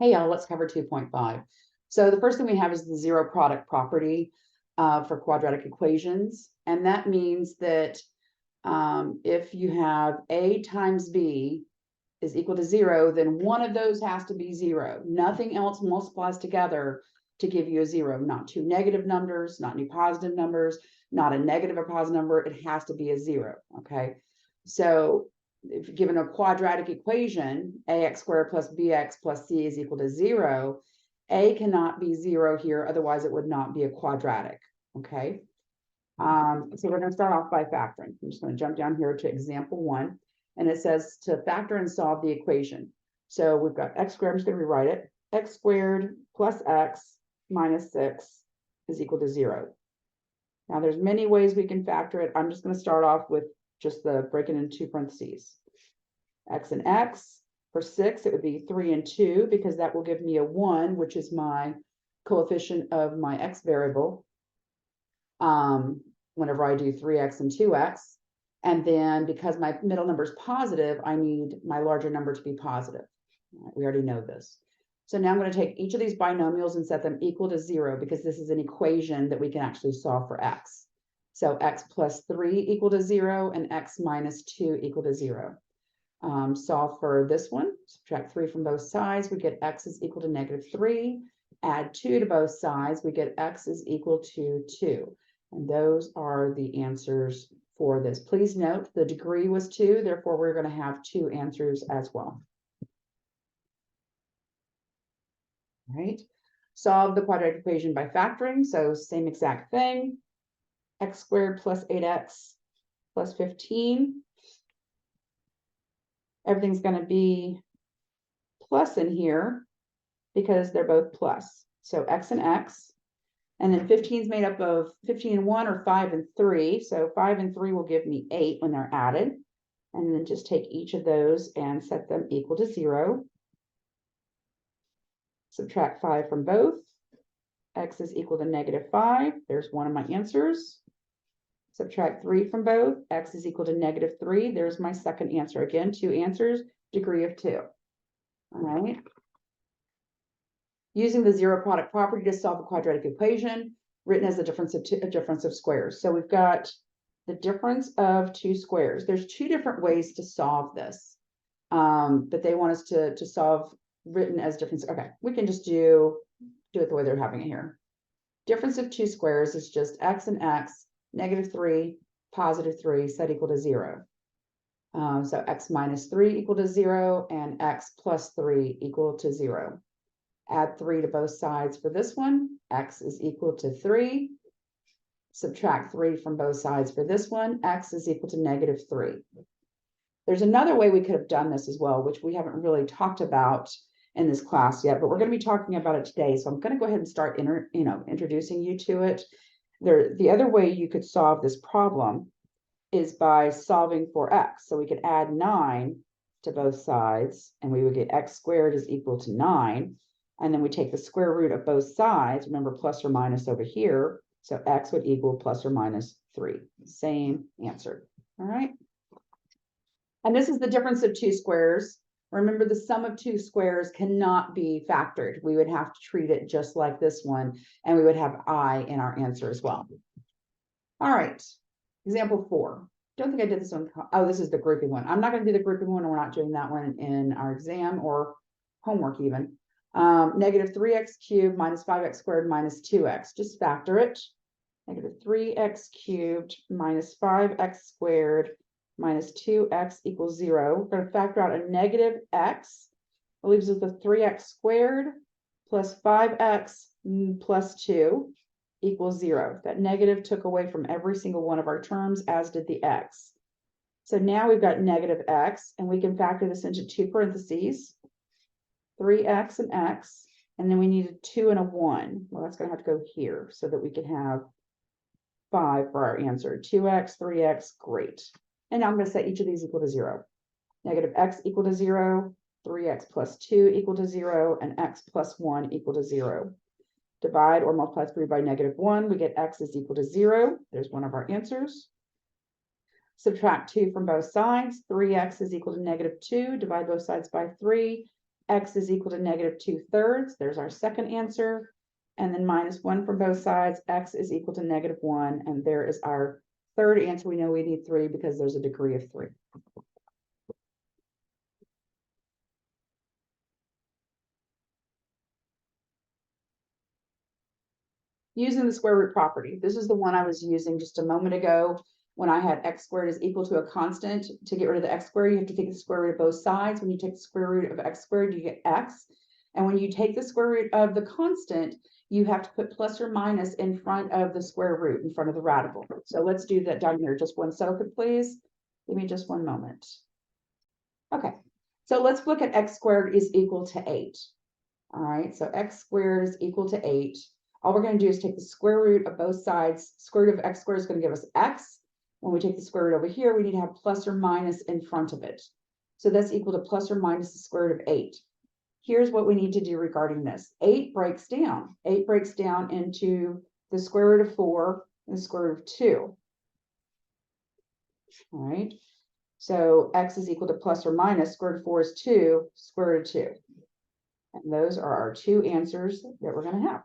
Hey, y'all, let's cover 2.5. So the first thing we have is the zero product property for quadratic equations. And that means that if you have A times B is equal to 0, then one of those has to be 0. Nothing else multiplies together to give you a 0. Not two negative numbers, not any positive numbers, not a negative or positive number. It has to be a 0, okay? So if given a quadratic equation, ax squared plus bx plus c is equal to 0, a cannot be 0 here, otherwise it would not be a quadratic, okay? So we're going to start off by factoring. I'm just going to jump down here to example 1, and it says to factor and solve the equation. So we've got x squared, I'm just going to rewrite it, x squared plus x minus 6 is equal to 0. Now there's many ways we can factor it. I'm just going to start off with just the breaking into parentheses. X and x. For 6, it would be 3 and 2, because that will give me a 1, which is my coefficient of my x variable. Whenever I do 3x and 2x. And then because my middle number is positive, I need my larger number to be positive. We already know this. So now I'm going to take each of these binomials and set them equal to 0, because this is an equation that we can actually solve for x. So x plus 3 equal to 0 and x minus 2 equal to 0. Solve for this one, subtract 3 from both sides, we get x is equal to negative 3. Add 2 to both sides, we get x is equal to 2. And those are the answers for this. Please note the degree was 2, therefore we're going to have 2 answers as well. All right, solve the quadratic equation by factoring. So same exact thing, x squared plus 8x plus 15. Everything's going to be plus in here because they're both plus. So x and x. And then 15 is made up of 15 and 1 or 5 and 3. So 5 and 3 will give me 8 when they're added. And then just take each of those and set them equal to 0. Subtract 5 from both. X is equal to negative 5. There's one of my answers. Subtract 3 from both. X is equal to negative 3. There's my second answer. Again, 2 answers, degree of 2. All right. Using the zero product property to solve a quadratic equation, written as a difference of squares. So we've got the difference of 2 squares. There's 2 different ways to solve this, but they want us to solve written as difference. Okay, we can just do it the way they're having it here. Difference of 2 squares is just x and x, negative 3, positive 3, set equal to 0. So x minus 3 equal to 0 and x plus 3 equal to 0. Add 3 to both sides for this one. X is equal to 3. Subtract 3 from both sides for this one. X is equal to negative 3. There's another way we could have done this as well, which we haven't really talked about in this class yet, but we're going to be talking about it today. So I'm going to go ahead and start introducing you to it. The other way you could solve this problem is by solving for x. So we could add 9 to both sides, and we would get x squared is equal to 9. And then we take the square root of both sides, remember plus or minus over here, so x would equal plus or minus 3. Same answer, all right? And this is the difference of 2 squares. Remember, the sum of 2 squares cannot be factored. We would have to treat it just like this one, and we would have I in our answer as well. All right, example 4. Don't think I did this one. Oh, this is the grouping one. I'm not going to do the grouping one, and we're not doing that one in our exam or homework even. Negative 3x cubed minus 5x squared minus 2x. Just factor it. Negative 3x cubed minus 5x squared minus 2x equals 0. We're going to factor out a negative x. It leaves us with 3x squared plus 5x plus 2 equals 0. That negative took away from every single one of our terms, as did the x. So now we've got negative x, and we can factor this into 2 parentheses. 3x and x, and then we need a 2 and a 1. Well, that's going to have to go here so that we can have 5 for our answer. 2x, 3x, great. And now I'm going to set each of these equal to 0. Negative x equal to 0, 3x plus 2 equal to 0, and x plus 1 equal to 0. Divide or multiply 3 by negative 1, we get x is equal to 0. There's one of our answers. Subtract 2 from both sides. 3x is equal to negative 2. Divide both sides by 3. x is equal to negative 2/3. There's our second answer. And then minus 1 from both sides, x is equal to negative 1. And there is our third answer. We know we need 3 because there's a degree of 3. Using the square root property. This is the one I was using just a moment ago when I had x squared is equal to a constant. To get rid of the x squared, you have to take the square root of both sides. When you take the square root of x squared, you get x. And when you take the square root of the constant, you have to put plus or minus in front of the square root, in front of the radical. So let's do that down here. Just one second, please. Give me just one moment. Okay, so let's look at x squared is equal to 8. All right, so x squared is equal to 8. All we're going to do is take the square root of both sides. Square root of x squared is going to give us x. When we take the square root over here, we need to have plus or minus in front of it. So that's equal to plus or minus the square root of 8. Here's what we need to do regarding this. 8 breaks down. 8 breaks down into the square root of 4 and the square root of 2. All right. So x is equal to plus or minus square root of 4 is 2, square root of 2. And those are our two answers that we're going to have.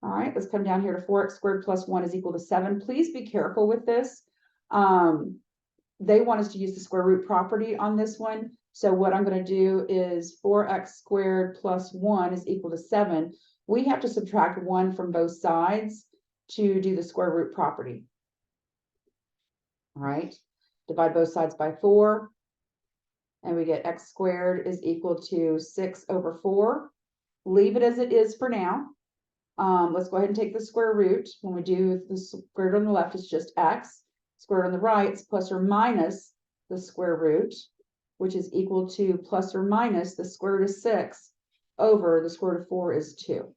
All right, let's come down here to 4x squared plus 1 is equal to 7. Please be careful with this. They want us to use the square root property on this one. So what I'm going to do is 4x squared plus 1 is equal to 7. We have to subtract 1 from both sides to do the square root property. All right, divide both sides by 4. And we get x squared is equal to 6 over 4. Leave it as it is for now. Let's go ahead and take the square root. When we do the square root on the left, it's just x. Square root on the right is plus or minus the square root, which is equal to plus or minus the square root of 6 over the square root of 4 is 2.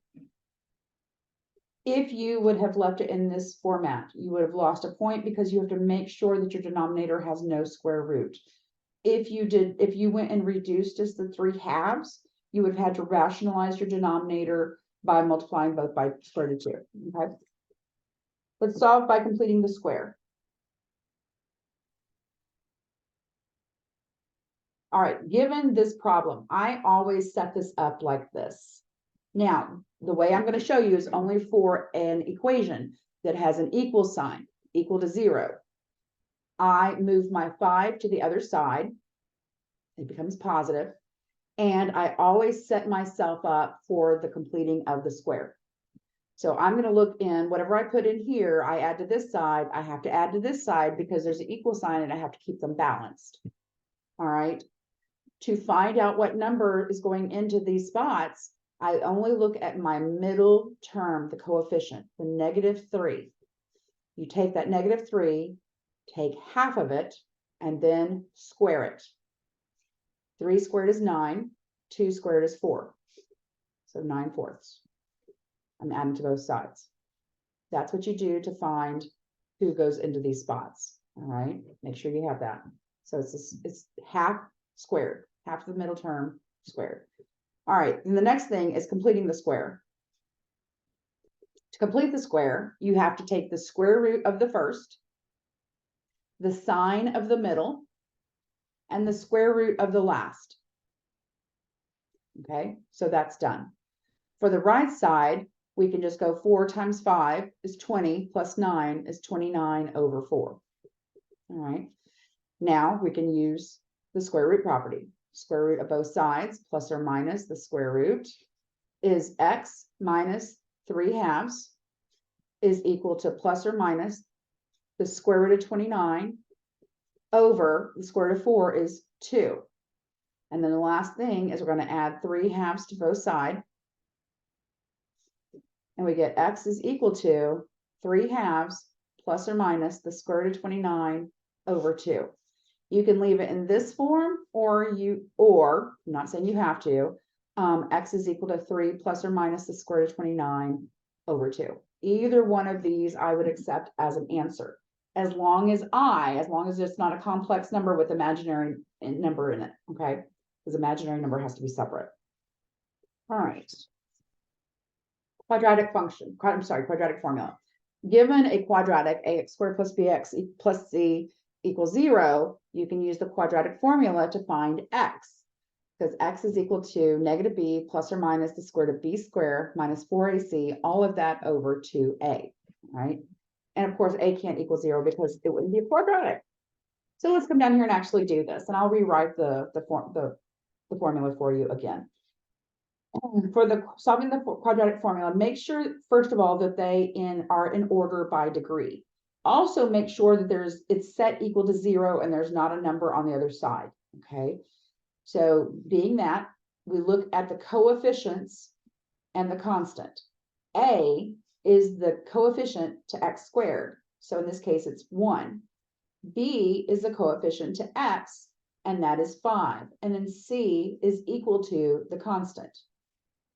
If you would have left it in this format, you would have lost a point because you have to make sure that your denominator has no square root. If you went and reduced as the 3 halves, you would have had to rationalize your denominator by multiplying both by square root of 2. Okay. Let's solve by completing the square. All right, given this problem, I always set this up like this. Now, the way I'm going to show you is only for an equation that has an equal sign, equal to 0. I move my 5 to the other side. It becomes positive. And I always set myself up for the completing of the square. So I'm going to look in whatever I put in here, I add to this side, I have to add to this side because there's an equal sign and I have to keep them balanced. All right. To find out what number is going into these spots, I only look at my middle term, the coefficient, the -3. You take that -3, take half of it, and then square it. 3 squared is 9, 2 squared is 4. So 9/4. I'm adding to both sides. That's what you do to find who goes into these spots. All right, make sure you have that. So it's half squared, half the middle term squared. All right, and the next thing is completing the square. To complete the square, you have to take the square root of the first, the sine of the middle, and the square root of the last. Okay, so that's done. For the right side, we can just go 4 times 5 is 20 plus 9 is 29 over 4. All right, now we can use the square root property. Square root of both sides plus or minus the square root is x minus 3 halves is equal to plus or minus the square root of 29 over the square root of 4 is 2. And then the last thing is we're going to add 3 halves to both sides. And we get x is equal to 3 halves plus or minus the square root of 29 over 2. You can leave it in this form, or I'm not saying you have to, x is equal to 3 plus or minus the square root of 29 over 2. Either one of these I would accept as an answer, as long as it's not a complex number with imaginary number in it, okay? Because imaginary number has to be separate. All right. Quadratic formula. Given a quadratic, ax squared plus bx plus c equals 0, you can use the quadratic formula to find x. Because x is equal to negative b plus or minus the square root of b squared minus 4ac, all of that over 2a, right? And of course, a can't equal 0 because it wouldn't be a quadratic. So let's come down here and actually do this, and I'll rewrite the formula for you again. For solving the quadratic formula, make sure, first of all, that they are in order by degree. Also, make sure that it's set equal to 0 and there's not a number on the other side, okay? So being that, we look at the coefficients and the constant. A is the coefficient to x squared. So in this case, it's 1. B is the coefficient to x, and that is 5. And then C is equal to the constant.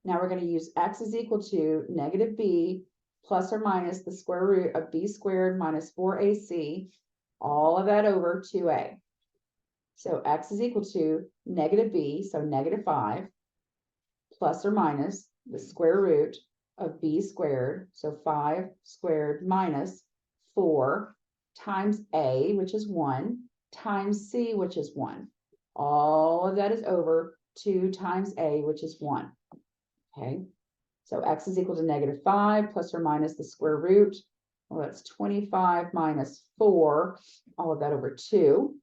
Now we're going to use x is equal to negative b plus or minus the square root of b squared minus 4ac, all of that over 2a. So x is equal to negative b, so negative 5, plus or minus the square root of b squared, so 5 squared minus 4 times a, which is 1, times c, which is 1. All of that is over 2 times a, which is 1. Okay, so x is equal to negative 5 plus or minus the square root. Well, that's 25 minus 4, all of that over 2.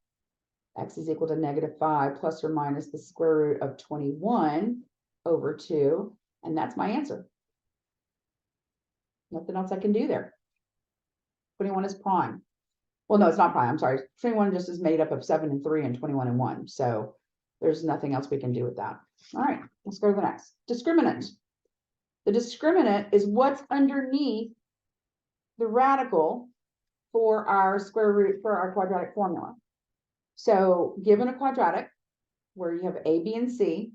X is equal to negative 5 plus or minus the square root of 21 over 2. And that's my answer. Nothing else I can do there. 21 is prime. Well, no, it's not prime. I'm sorry. 21 just is made up of 7 and 3 and 21 and 1. So there's nothing else we can do with that. All right, let's go to the next. Discriminant. The discriminant is what's underneath the radical for our square root, for our quadratic formula. So given a quadratic where you have a, b, and c,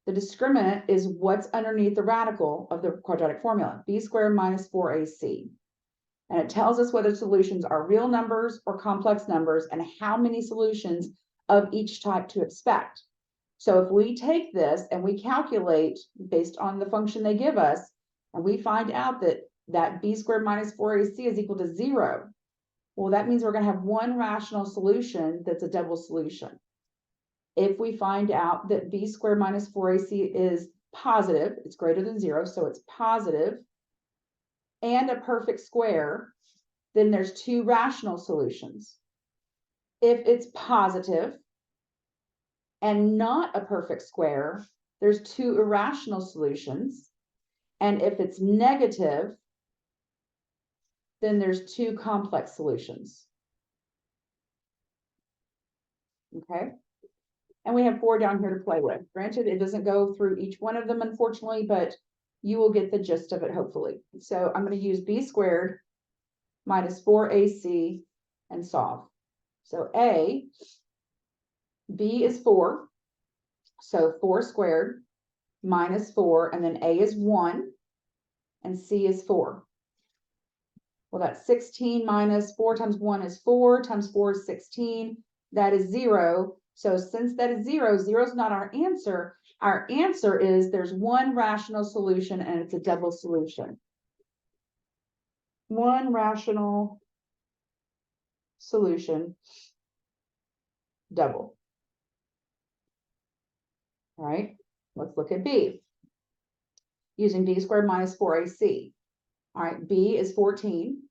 the discriminant is what's underneath the radical of the quadratic formula, b squared minus 4ac. And it tells us whether solutions are real numbers or complex numbers and how many solutions of each type to expect. So if we take this and we calculate based on the function they give us, and we find out that b squared minus 4ac is equal to 0, well, that means we're going to have one rational solution that's a double solution. If we find out that b squared minus 4ac is positive, it's greater than 0, so it's positive, and a perfect square, then there's two rational solutions. If it's positive and not a perfect square, there's two irrational solutions. And if it's negative, then there's two complex solutions. Okay? And we have 4 down here to play with. Granted, it doesn't go through each one of them, unfortunately, but you will get the gist of it, hopefully. So I'm going to use b squared minus 4ac and solve. So b is 4, so 4 squared minus 4, and then a is 1, and c is 4. Well, that's 16 minus 4 times 1 is 4, times 4 is 16. That is 0. So since that is 0, 0 is not our answer. Our answer is there's one rational solution, and it's a double solution. One rational solution, double. All right, let's look at b. Using b squared minus 4ac. All right, b is 14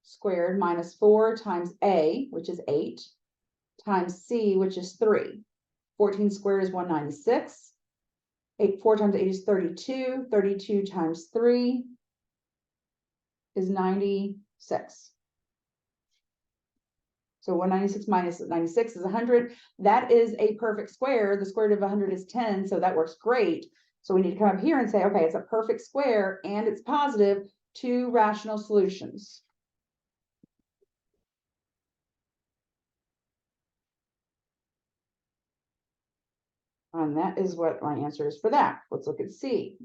squared minus 4 times a, which is 8, times c, which is 3. 14 squared is 196. 4 times 8 is 32. 32 times 3 is 96. So 196 minus 96 is 100. That is a perfect square. The square root of 100 is 10, so that works great. So we need to come up here and say, okay, it's a perfect square and it's positive, two rational solutions. And that is what my answer is for that. Let's look at C.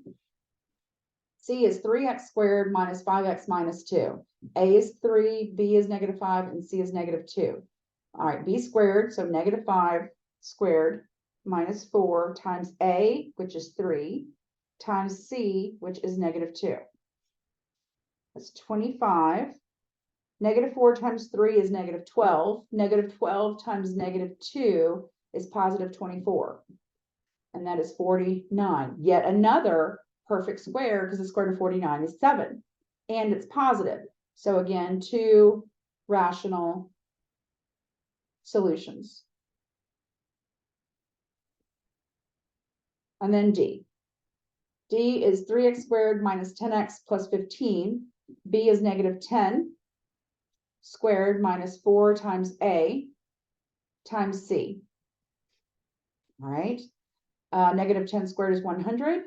C is 3x squared minus 5x minus 2. A is 3, B is negative 5, and C is negative 2. All right, B squared, so negative 5 squared minus 4 times A, which is 3, times C, which is negative 2. That's 25. Negative 4 times 3 is negative 12. Negative 12 times negative 2 is positive 24. and that is 49. Yet another perfect square, because the square root of 49 is 7, and it's positive. So again, two rational solutions. And then D. D is 3x squared minus 10x plus 15. B is negative 10 squared minus 4 times A times C. All right. Negative 10 squared is 100.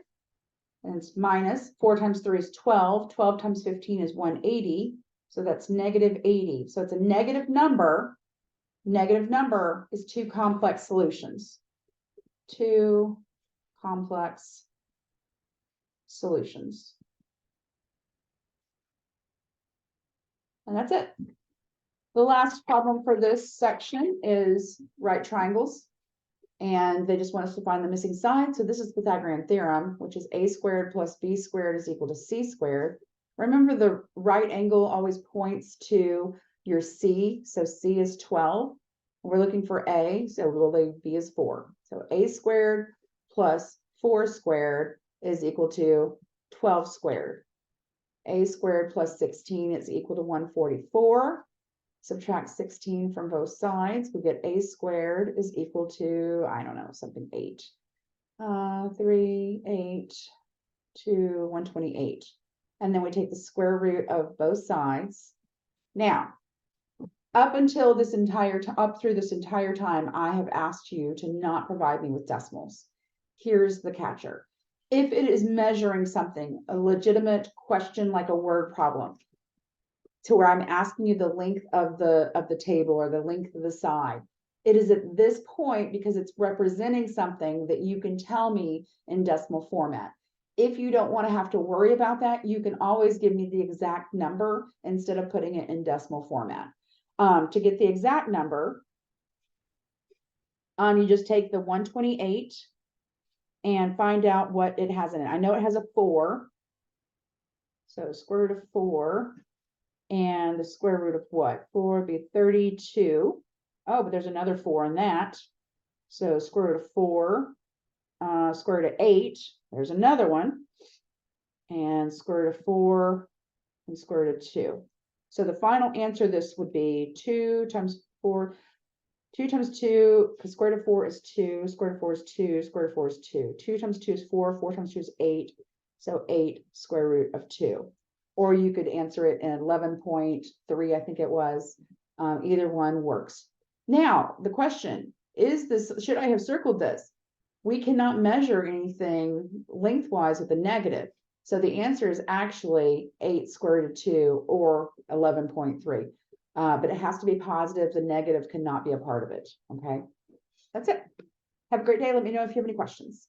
And it's minus 4 times 3 is 12. 12 times 15 is 180. So that's negative 80. So it's a negative number. Negative number is two complex solutions. Two complex solutions. And that's it. The last problem for this section is right triangles. And they just want us to find the missing side. So this is Pythagorean theorem, which is a squared plus b squared is equal to c squared. Remember, the right angle always points to your c. So c is 12. We're looking for a, so we'll b is 4. So a squared plus 4 squared is equal to 12 squared. A squared plus 16 is equal to 144. Subtract 16 from both sides, we get a squared is equal to, I don't know, something 8. 3, 8 to 128. And then we take the square root of both sides. Now, up through this entire time, I have asked you to not provide me with decimals. Here's the catcher. If it is measuring something, a legitimate question like a word problem, to where I'm asking you the length of the table or the length of the side, it is at this point, because it's representing something, that you can tell me in decimal format. If you don't want to have to worry about that, you can always give me the exact number instead of putting it in decimal format. To get the exact number, you just take the 128 and find out what it has in it. I know it has a 4. So square root of 4. And the square root of what? 4 would be 32. Oh, but there's another 4 in that. So square root of 4, square root of 8. There's another one. And square root of 4 and square root of 2. So the final answer, this would be 2 times 4. 2 times 2, because square root of 4 is 2. Square root of 4 is 2. Square root of 4 is 2. 2 times 2 is 4. 4 times 2 is 8. So 8 square root of 2. Or you could answer it in 11.3, I think it was. Either one works. Now, the question is this, should I have circled this? We cannot measure anything lengthwise with a negative. So the answer is actually 8 square root of 2 or 11.3. But it has to be positive. The negative cannot be a part of it. Okay, that's it. Have a great day. Let me know if you have any questions.